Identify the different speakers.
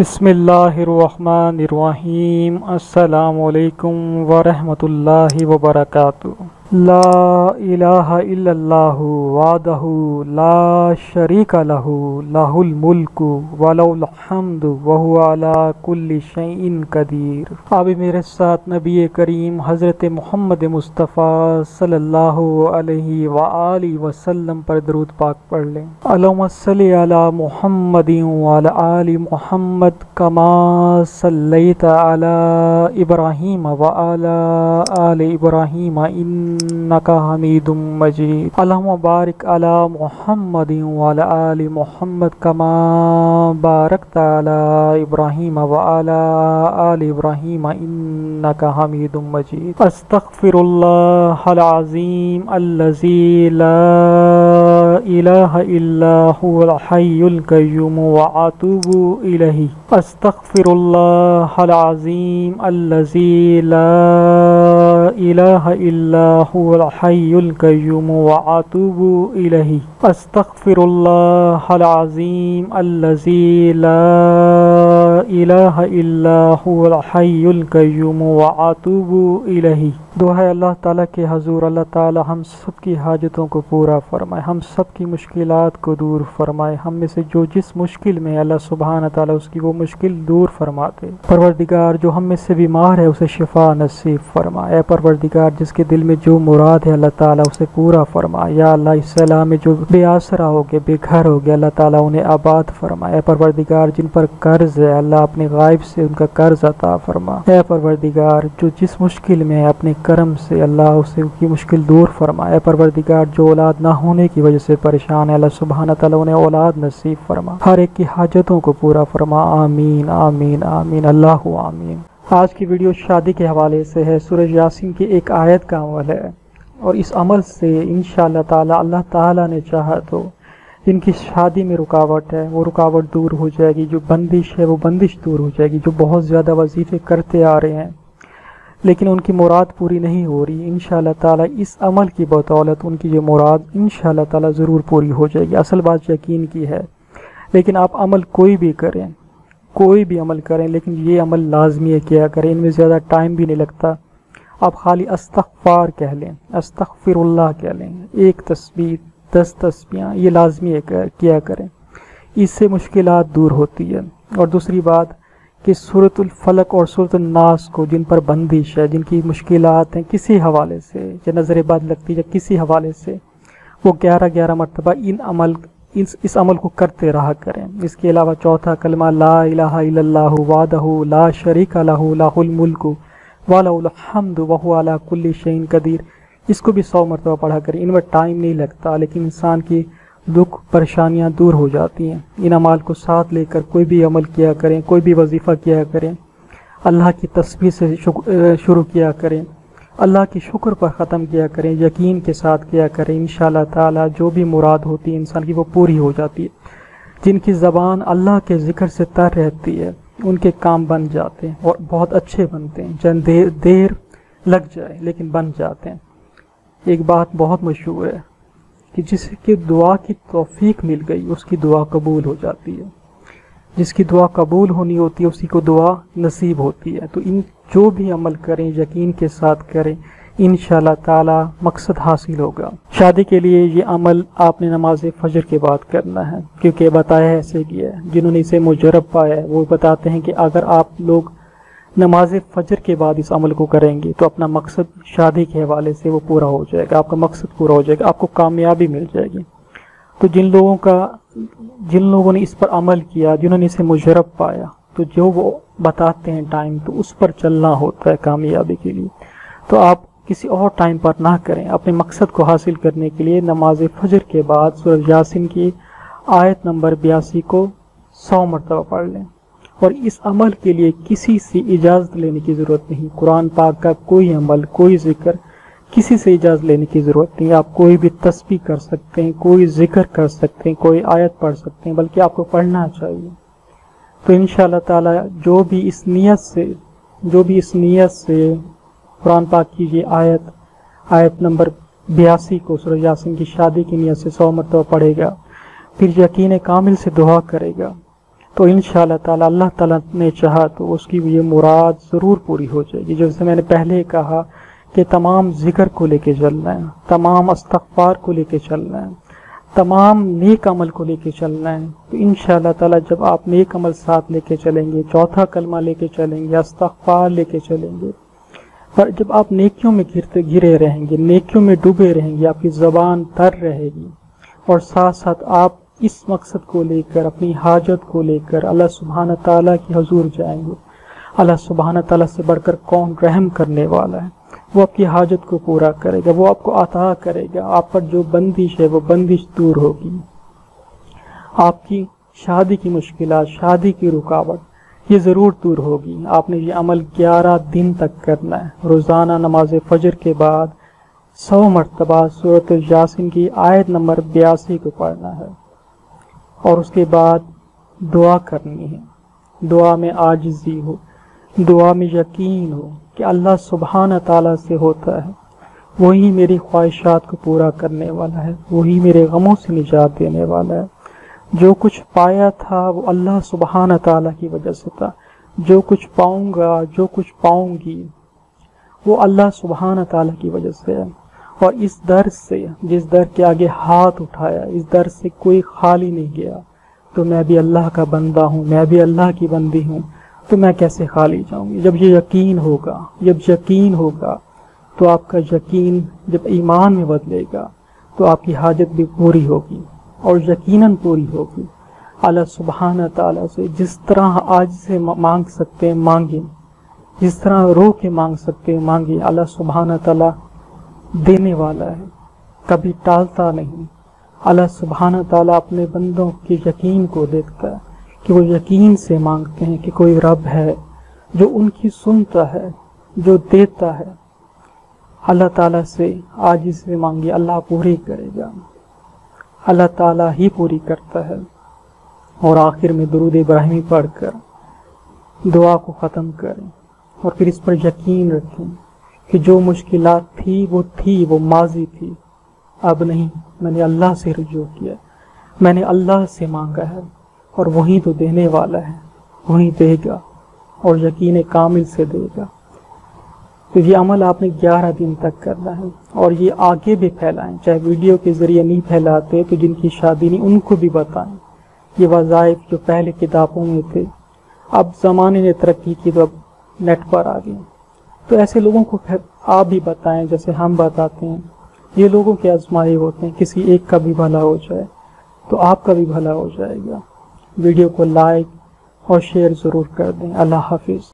Speaker 1: بسم اللہ الرحمن الرحیم۔ السلام علیکم ورحمۃ اللہ وبرکاتہ۔ لا الہ الا اللہ وحدہ لا شریک لہ لہ الملک ولہ الحمد وہو علی کل شیء قدیر۔ اب میرے ساتھ نبی کریم حضرت محمد مصطفیٰ صلی اللہ علیہ وآلہ وسلم پر درود پاک پڑھ لیں۔ اللہم صلی علی محمد وعلی آل محمد کما صلیت علی ابراہیم وعلی آل ابراہیم انک حمید مجید۔ اللہم بارک علی محمد وعلی آل محمد کما بارکت علی ابراہیم وعلی آل ابراہیم انک حمید مجید۔ استغفر اللہ العظیم الذی لا الہ الا هو الحی القیوم واتوب الیہ۔ استغفر اللہ العظیم الذی لا الہ الا هو الحی القیوم واتوب الیہ۔ استغفر اللہ العظیم الذی لا الہ الا هو الحی القیوم واتوب الیہ۔ دعا ہے اللہ تعالیٰ کے حضور اللہ تعالیٰ ہم سب کی حاجتوں کو پورا فرمائے، ہم سب کی مشکلات کو دور فرمائے، ہم میں سے جو جس مشکل میں اللہ سبحانہ تعالیٰ اس کی وہ مشکل دور فرماتے۔ پروردگار جو ہم میں سے بیمار ہے اسے شفا نصیب فرمائے۔ اے پروردگار جس کے دل میں جو مراد ہے اللہ تعالیٰ اسے پورا فرمائے۔ یا اللہ اس سیلاب میں جو بے آسرا ہو گئے، بے گھر ہو گئے، اللہ تعالیٰ انہیں آباد فرمائے۔ اے پروردگار جن پر قرض ہے اللہ اپنے غائب سے ان کا قرض عطا فرما۔ اے پروردگار جو جس مشکل میں ہے اپنے کرم سے اللہ اسے ان کی مشکل دور فرما۔ اے پروردگار جو اولاد نہ ہونے کی وجہ سے پریشان ہے اللہ سبحانہ تعالیٰ انہیں اولاد نصیب فرما، ہر ایک کی حاجتوں کو پورا فرما۔ آمین آمین آمین اللہ آمین۔ آج کی ویڈیو شادی کے حوالے سے ہے، سورہ یاسین کی ایک آیت کا عمل ہے، اور اس عمل سے انشاءاللہ تعالی اللہ تعالیٰ نے چاہا تو جن کی شادی میں رکاوٹ ہے وہ رکاوٹ دور ہو جائے گی، جو بندش ہے وہ بندش دور ہو جائے گی، جو بہت زیادہ وظیفے کرتے آ رہے ہیں لیکن ان کی مراد پوری نہیں ہو رہی، انشاءاللہ تعالی اس عمل کی بدولت ان کی یہ مراد انشاءاللہ تعالی ضرور پوری ہو جائے گی۔ اصل بات یقین کی ہے، لیکن آپ عمل کوئی بھی کریں، کوئی بھی عمل کریں، لیکن یہ عمل لازمی ہے کیا کریں، ان میں زیادہ ٹائم بھی نہیں لگتا۔ آپ خالی استغفار کہہ لیں، استغفر اللہ کہہ لیں، ایک تسبیح 10 تسبیحاں یہ لازمی ہے کیا کریں، اس سے مشکلات دور ہوتی ہے۔ اور دوسری بات کہ سورۃ الفلق اور سورۃ الناس کو جن پر بندش ہے، جن کی مشکلات ہیں کسی حوالے سے، یا نظر بد لگتی ہے کسی حوالے سے، وہ 11 مرتبہ اس عمل کو کرتے رہا کریں۔ اس کے علاوہ چوتھا کلمہ لا الہ الا اللہ وحدہ لا شریک لہ لہ الملک ولہ الحمد وہو علی کل شیء قدیر، اس کو بھی 100 مرتبہ پڑھا کریں۔ ان میں ٹائم نہیں لگتا لیکن انسان کی دکھ پریشانیاں دور ہو جاتی ہیں۔ ان اعمال کو ساتھ لے کر کوئی بھی عمل کیا کریں، کوئی بھی وظیفہ کیا کریں، اللہ کی تسبیح سے شروع کیا کریں، اللہ کی شکر پر ختم کیا کریں، یقین کے ساتھ کیا کریں، انشاءاللہ تعالی جو بھی مراد ہوتی ہے انسان کی وہ پوری ہو جاتی ہے۔ جن کی زبان اللہ کے ذکر سے تر رہتی ہے ان کے کام بن جاتے ہیں اور بہت اچھے بنتے ہیں، چند دیر لگ جائے لیکن بن جاتے ہیں۔ ایک بات بہت مشہور ہے کہ جس کی دعا کی توفیق مل گئی اس کی دعا قبول ہو جاتی ہے، جس کی دعا قبول ہونی ہوتی ہے اسی کو دعا نصیب ہوتی ہے۔ تو ان جو بھی عمل کریں یقین کے ساتھ کریں، انشاءاللہ تعالی مقصد حاصل ہوگا۔ شادی کے لیے یہ عمل آپ نے نماز فجر کے بعد کرنا ہے، کیونکہ بتایا ایسے کیا ہے، جنہوں نے اسے مجرب پایا ہے وہ بتاتے ہیں کہ اگر آپ لوگ نماز فجر کے بعد اس عمل کو کریں گے تو اپنا مقصد شادی کے حوالے سے وہ پورا ہو جائے گا، آپ کا مقصد پورا ہو جائے گا، آپ کو کامیابی مل جائے گی۔ تو جن لوگوں نے اس پر عمل کیا، جنہوں نے اسے مجرب پایا، تو جو وہ بتاتے ہیں ٹائم تو اس پر چلنا ہوتا ہے کامیابی کے لیے۔ تو آپ کسی اور ٹائم پر نہ کریں، اپنے مقصد کو حاصل کرنے کے لیے نماز فجر کے بعد سورہ یاسین کی آیت نمبر 82 کو 100 مرتبہ پڑھ لیں۔ اور اس عمل کے لیے کسی سے اجازت لینے کی ضرورت نہیں، قرآن پاک کا کوئی عمل، کوئی ذکر کسی سے اجازت لینے کی ضرورت نہیں۔ آپ کوئی بھی تسبیح کر سکتے ہیں، کوئی ذکر کر سکتے ہیں، کوئی آیت پڑھ سکتے ہیں، بلکہ آپ کو پڑھنا چاہیے۔ تو انشاءاللہ تعالی جو بھی اس نیت سے قرآن پاک کی یہ آیت نمبر 82 کو سورہ یاسین کی شادی کی نیت سے 100 مرتبہ پڑھے گا، پھر یقین کامل سے دعا کرے گا، تو انشاءاللہ تعالی اللہ تعالیٰ نے چاہا تو اس کی یہ مراد ضرور پوری ہو جائے گی۔ جیسے میں نے پہلے کہا کہ تمام ذکر کو لے کے چلنا ہے، تمام استغفار کو لے کے چلنا ہے، تمام نیک عمل کو لے کے چلنا ہے، تو انشاءاللہ تعالی جب آپ نیک عمل ساتھ لے کے چلیں گے، چوتھا کلمہ لے کے چلیں گے، استغفار لے کے چلیں گے، اور جب آپ نیکیوں میں گرے رہیں گے، نیکیوں میں ڈوبے رہیں گے، آپ کی زبان تر رہے گی، اور ساتھ ساتھ آپ اس مقصد کو لے کر، اپنی حاجت کو لے کر اللہ سبحانہ تعالیٰ کی حضور جائیں گے۔ اللہ سبحانہ تعالیٰ سے بڑھ کر کون رحم کرنے والا ہے؟ وہ آپ کی حاجت کو پورا کرے گا، وہ آپ کو عطا کرے گا، آپ پر جو بندش ہے وہ بندش دور ہوگی، آپ کی شادی کی مشکلات، شادی کی رکاوٹ یہ ضرور دور ہوگی۔ آپ نے یہ عمل 11 دن تک کرنا ہے۔ روزانہ نماز فجر کے بعد 100 مرتبہ سورۃ یاسین کی آیت نمبر 82 کو پڑھنا ہے، اور اس کے بعد دعا کرنی ہے۔ دعا میں عاجزی ہو، دعا میں یقین ہو کہ اللہ سبحانہ تعالیٰ سے ہوتا ہے، وہی میری خواہشات کو پورا کرنے والا ہے، وہی میرے غموں سے نجات دینے والا ہے۔ جو کچھ پایا تھا وہ اللہ سبحانہ تعالیٰ کی وجہ سے تھا، جو کچھ پاؤں گا، جو کچھ پاؤں گی وہ اللہ سبحانہ تعالیٰ کی وجہ سے ہے۔ اور اس در سے، جس در کے آگے ہاتھ اٹھایا، اس در سے کوئی خالی نہیں گیا۔ تو میں بھی اللہ کا بندہ ہوں، میں بھی اللہ کی بندی ہوں، تو میں کیسے خالی جاؤں گی؟ جب یہ یقین ہوگا، جب یقین ہوگا تو آپ کا یقین جب ایمان میں بدلے گا تو آپ کی حاجت بھی پوری ہوگی، اور یقیناً پوری ہوگی۔ اللہ سبحانہ تعالیٰ سے جس طرح آج سے مانگ سکتے ہیں مانگیں، جس طرح رو کے مانگ سکتے ہیں مانگیں۔ اللہ سبحانہ تعالیٰ دینے والا ہے، کبھی ٹالتا نہیں۔ اللہ سبحانہ تعالیٰ اپنے بندوں کے یقین کو دیکھتا ہے کہ وہ یقین سے مانگتے ہیں کہ کوئی رب ہے جو ان کی سنتا ہے، جو دیتا ہے۔ اللہ تعالیٰ سے آج سے مانگی، اللہ پوری کرے گا، اللہ تعالیٰ ہی پوری کرتا ہے۔ اور آخر میں درود ابراہیمی پڑھ کر دعا کو ختم کریں، اور پھر اس پر یقین رکھیں کہ جو مشکلات تھی وہ ماضی تھی، اب نہیں۔ میں نے اللہ سے رجوع کیا، میں نے اللہ سے مانگا ہے، اور وہی تو دینے والا ہے، وہی دے گا، اور یقین کامل سے دے گا۔ تو یہ عمل آپ نے 11 دن تک کرنا ہے، اور یہ آگے بھی پھیلائیں، چاہے ویڈیو کے ذریعے نہیں پھیلاتے تو جن کی شادی نہیں ان کو بھی بتائیں۔ یہ وظائف جو پہلے کتابوں میں تھے، اب زمانے نے ترقی کی تو اب نیٹ پر آ گئے، تو ایسے لوگوں کو آپ بھی بتائیں جیسے ہم بتاتے ہیں۔ یہ لوگوں کے آزمائے ہوتے ہیں، کسی ایک کا بھی بھلا ہو جائے تو آپ کا بھی بھلا ہو جائے گا۔ ویڈیو کو لائک اور شیئر ضرور کر دیں۔ اللہ حافظ۔